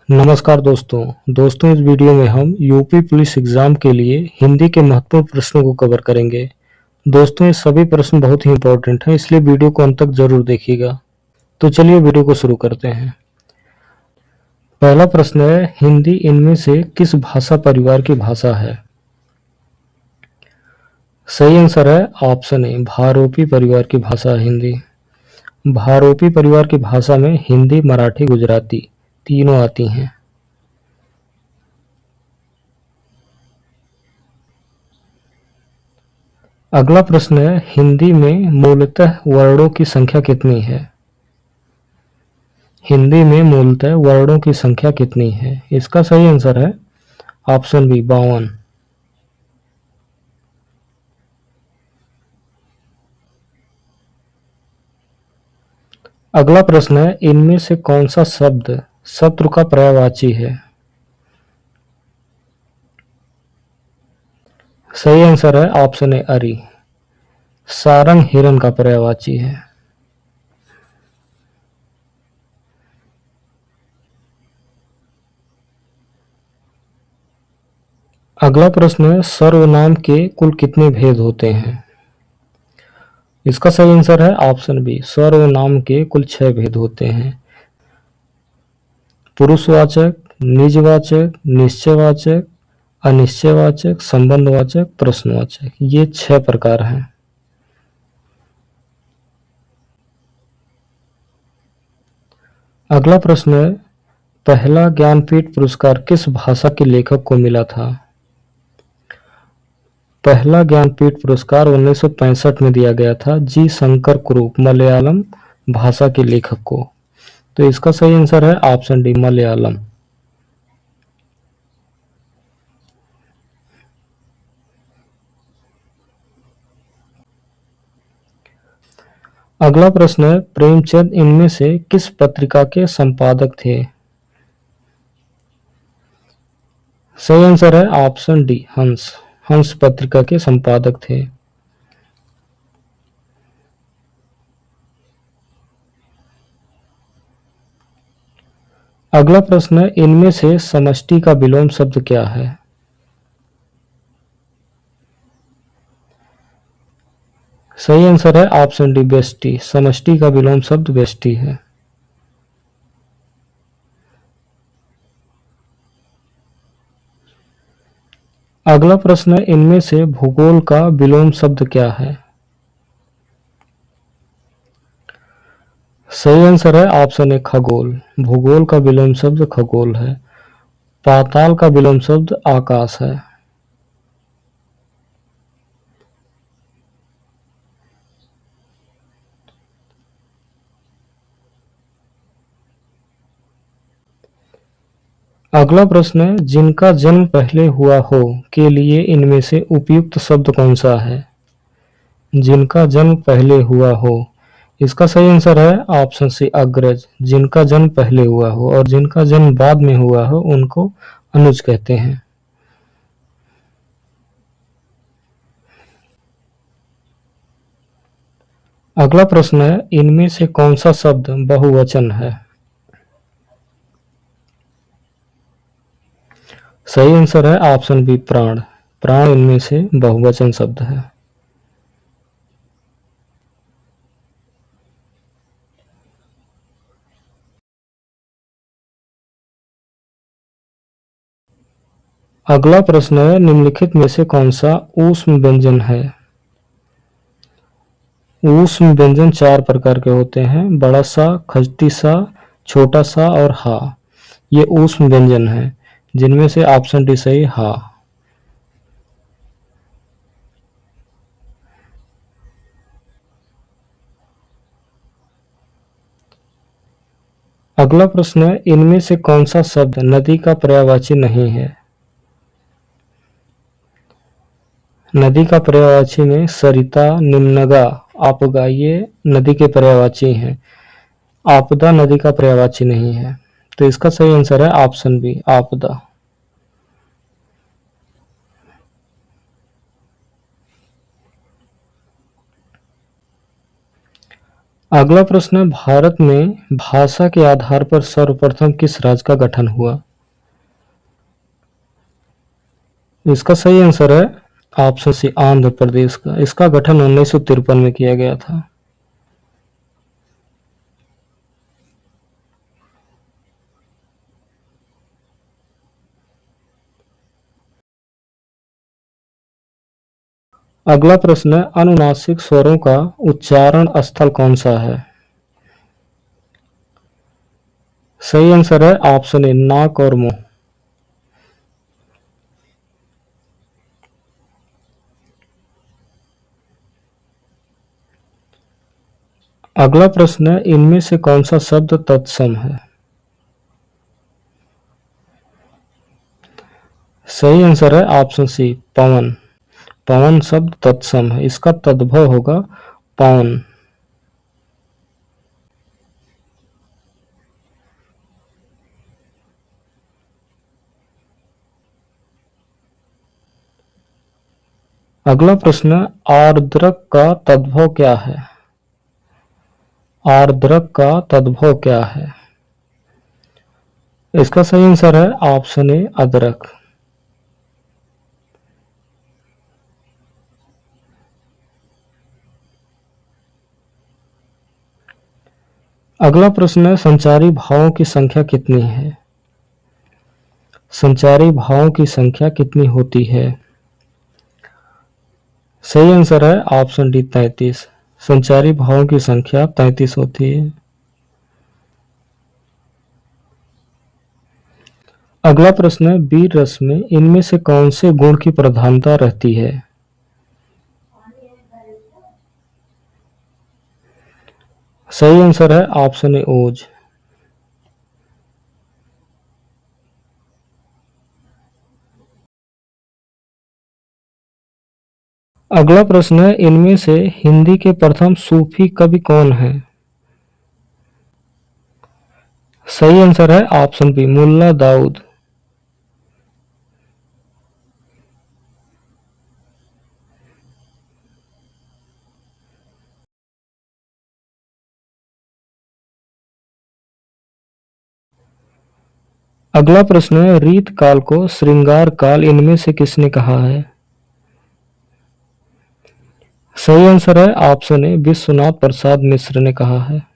नमस्कार दोस्तों इस वीडियो में हम यूपी पुलिस एग्जाम के लिए हिंदी के महत्वपूर्ण प्रश्नों को कवर करेंगे। दोस्तों ये सभी प्रश्न बहुत ही इंपॉर्टेंट हैं, इसलिए वीडियो को अंत तक जरूर देखिएगा। तो चलिए वीडियो को शुरू करते हैं। पहला प्रश्न है, हिंदी इनमें से किस भाषा परिवार की भाषा है? सही आंसर है ऑप्शन ए, भारोपी परिवार की भाषा है हिंदी। भारोपी परिवार की भाषा में हिंदी, मराठी, गुजराती तीनों आती हैं। अगला प्रश्न है, हिंदी में मूलतः वर्णों की संख्या कितनी है? हिंदी में मूलतः वर्णों की संख्या कितनी है? इसका सही आंसर है ऑप्शन बी, 52। अगला प्रश्न है, इनमें से कौन सा शब्द शत्रु का पर्यायवाची है? सही आंसर है ऑप्शन ए, अरि। सारंग हिरण का पर्यायवाची है। अगला प्रश्न है, सर्वनाम के कुल कितने भेद होते हैं? इसका सही आंसर है ऑप्शन बी, सर्वनाम के कुल 6 भेद होते हैं। पुरुषवाचक, निजवाचक, निश्चयवाचक, अनिश्चयवाचक, संबंधवाचक, प्रश्नवाचक, ये 6 प्रकार हैं। अगला प्रश्न है, पहला ज्ञानपीठ पुरस्कार किस भाषा के लेखक को मिला था? पहला ज्ञानपीठ पुरस्कार 1965 में दिया गया था जी शंकर कुरूप, मलयालम भाषा के लेखक को। तो इसका सही आंसर है ऑप्शन डी, मलयालम। अगला प्रश्न है, प्रेमचंद इनमें से किस पत्रिका के संपादक थे? सही आंसर है ऑप्शन डी, हंस। हंस पत्रिका के संपादक थे। अगला प्रश्न है, इनमें से समष्टि का विलोम शब्द क्या है? सही आंसर है ऑप्शन डी, व्यष्टि। समष्टि का विलोम शब्द व्यष्टि है। अगला प्रश्न है, इनमें से भूगोल का विलोम शब्द क्या है? सही आंसर है ऑप्शन ए, खगोल। भूगोल का विलोम शब्द खगोल है। पाताल का विलोम शब्द आकाश है। अगला प्रश्न है, जिनका जन्म पहले हुआ हो के लिए इनमें से उपयुक्त शब्द कौन सा है? जिनका जन्म पहले हुआ हो, इसका सही आंसर है ऑप्शन सी, अग्रज। जिनका जन्म पहले हुआ हो और जिनका जन्म बाद में हुआ हो उनको अनुज कहते हैं। अगला प्रश्न है, इनमें से कौन सा शब्द बहुवचन है? सही आंसर है ऑप्शन बी, प्राण। प्राण इनमें से बहुवचन शब्द है। अगला प्रश्न है, निम्नलिखित में से कौन सा ऊष्म व्यंजन है? ऊष्म व्यंजन 4 प्रकार के होते हैं, बड़ा सा, खजटी सा, छोटा सा और हा। ये ऊष्म व्यंजन है, जिनमें से ऑप्शन डी सही, हा। अगला प्रश्न है, इनमें से कौन सा शब्द नदी का पर्यायवाची नहीं है? नदी का पर्यायवाची में सरिता, निम्नगा, आपगा ये नदी के पर्यायवाची हैं। आपदा नदी का पर्यायवाची नहीं है। तो इसका सही आंसर है ऑप्शन बी, आपदा। अगला प्रश्न है, भारत में भाषा के आधार पर सर्वप्रथम किस राज्य का गठन हुआ? इसका सही आंसर है ऑप्शन सी, आंध्र प्रदेश का। इसका गठन 1953 में किया गया था। अगला प्रश्न है, अनुनासिक स्वरों का उच्चारण स्थल कौन सा है? सही आंसर है ऑप्शन ए, नाक और मुंह। अगला प्रश्न है, इनमें से कौन सा शब्द तत्सम है? सही आंसर है ऑप्शन सी, पवन। पवन शब्द तत्सम है, इसका तद्भव होगा पवन। अगला प्रश्न, आर्द्रक का तद्भव क्या है? आर्द्रक का तद्भव क्या है? इसका सही आंसर है ऑप्शन ए, अदरक। अगला प्रश्न है, संचारी भावों की संख्या कितनी है? संचारी भावों की संख्या कितनी होती है? सही आंसर है ऑप्शन डी, 33। संचारी भावों की संख्या 33 होती है। अगला प्रश्न है, वीर रस में इनमें से कौन से गुण की प्रधानता रहती है? सही आंसर है ऑप्शन ए, ओज। अगला प्रश्न है, इनमें से हिंदी के प्रथम सूफी कवि कौन है? सही आंसर है ऑप्शन बी, मुल्ला दाऊद। अगला प्रश्न है, रीत काल को श्रृंगार काल इनमें से किसने कहा है? सही आंसर है ऑप्शन ए, विश्वनाथ प्रसाद मिश्र ने कहा है।